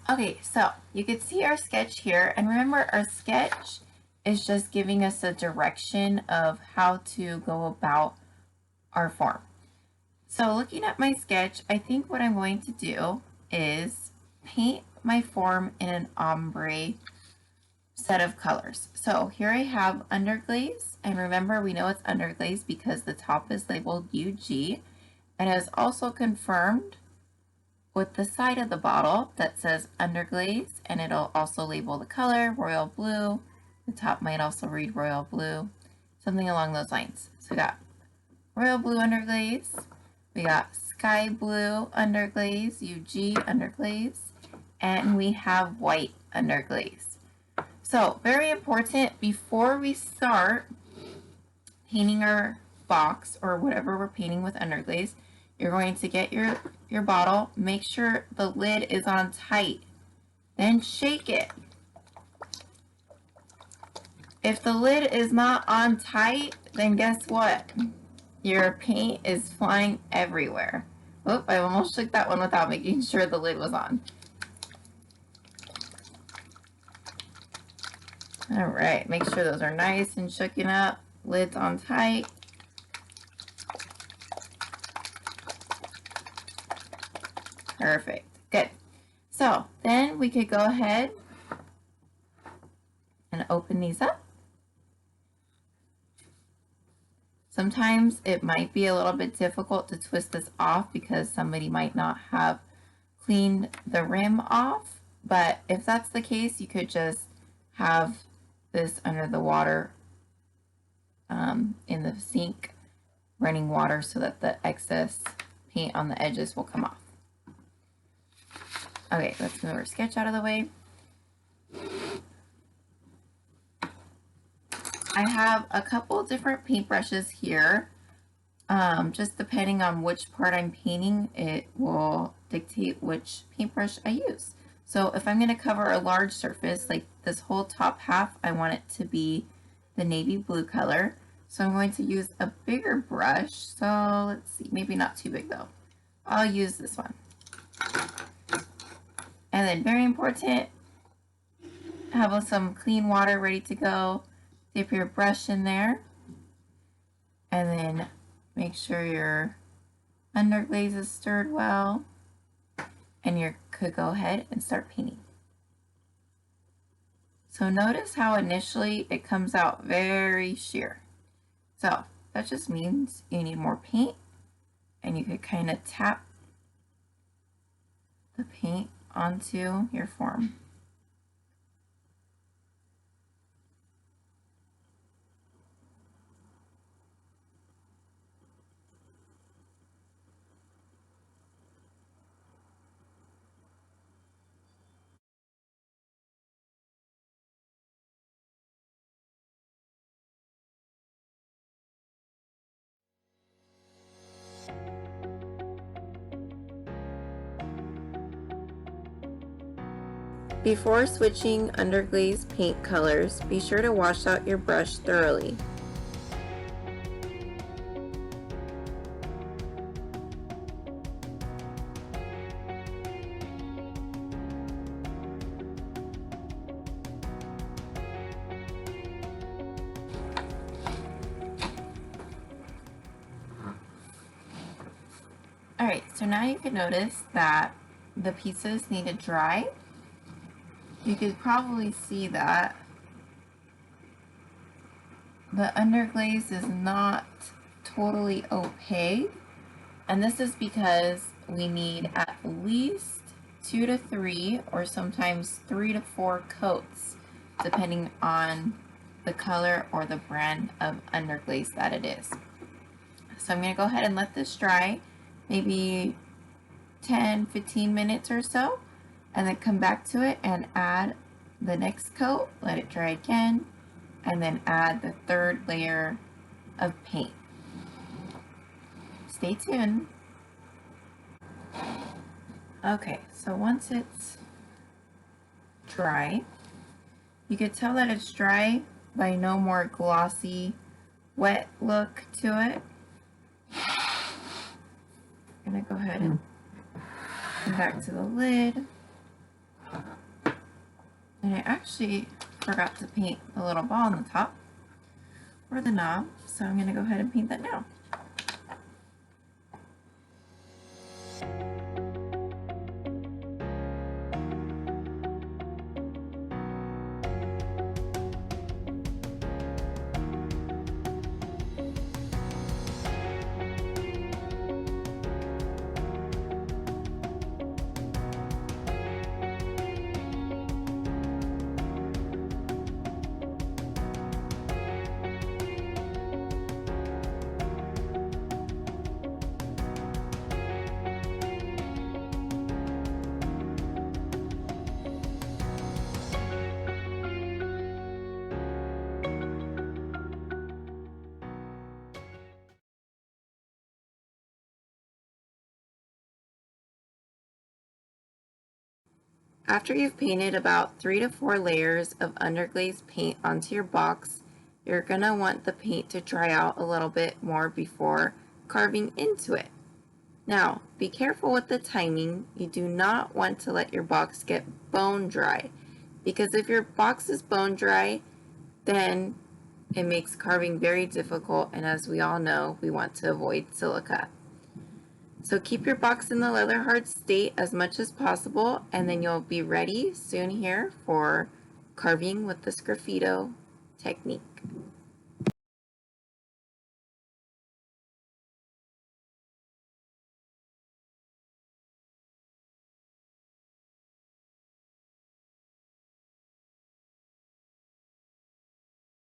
Okay, so you can see our sketch here, and remember our sketch is just giving us a direction of how to go about our form. So looking at my sketch, I think what I'm going to do is paint my form in an ombre set of colors. So here I have Underglaze, and remember we know it's Underglaze because the top is labeled UG, and it is also confirmed with the side of the bottle that says Underglaze, and it'll also label the color royal blue. The top might also read royal blue, something along those lines. So we got royal blue underglaze, we got sky blue underglaze, UG underglaze, and we have white underglaze. So very important, before we start painting our box or whatever we're painting with underglaze, you're going to get your bottle, make sure the lid is on tight, then shake it. If the lid is not on tight, then guess what? Your paint is flying everywhere. Oop, I almost shook that one without making sure the lid was on. All right, make sure those are nice and shooken up, lids on tight. Perfect, good. So then we could go ahead and open these up. Sometimes it might be a little bit difficult to twist this off because somebody might not have cleaned the rim off, but if that's the case, you could just have this under the water in the sink, running water so that the excess paint on the edges will come off. Okay, let's move our sketch out of the way. I have a couple different paintbrushes here. Just depending on which part I'm painting, it will dictate which paintbrush I use. So if I'm going to cover a large surface, like this whole top half, I want it to be the navy blue color. So I'm going to use a bigger brush. So let's see, maybe not too big though. I'll use this one. And then very important, have some clean water ready to go. Dip your brush in there. And then make sure your underglaze is stirred well. And you could go ahead and start painting. So notice how initially it comes out very sheer. So that just means you need more paint, and you could kind of tap the paint onto your form. Before switching underglaze paint colors, be sure to wash out your brush thoroughly. Alright, so now you can notice that the pieces need to dry. You could probably see that the underglaze is not totally opaque, and this is because we need at least 2 to 3 or sometimes 3 to 4 coats depending on the color or the brand of underglaze that it is. So I'm going to go ahead and let this dry maybe 10-15 minutes or so, and then come back to it and add the next coat, let it dry again, and then add the third layer of paint. Stay tuned. Okay, so once it's dry, you could tell that it's dry by no more glossy, wet look to it. I'm gonna go ahead and come back to the lid. And I actually forgot to paint the little ball on the top, or the knob, so I'm going to go ahead and paint that now. After you've painted about 3 to 4 layers of underglaze paint onto your box, you're going to want the paint to dry out a little bit more before carving into it. Now, be careful with the timing. You do not want to let your box get bone dry, because if your box is bone dry, then it makes carving very difficult, and as we all know, we want to avoid silica. So keep your box in the leather hard state as much as possible, and then you'll be ready soon here for carving with the Sgraffito technique.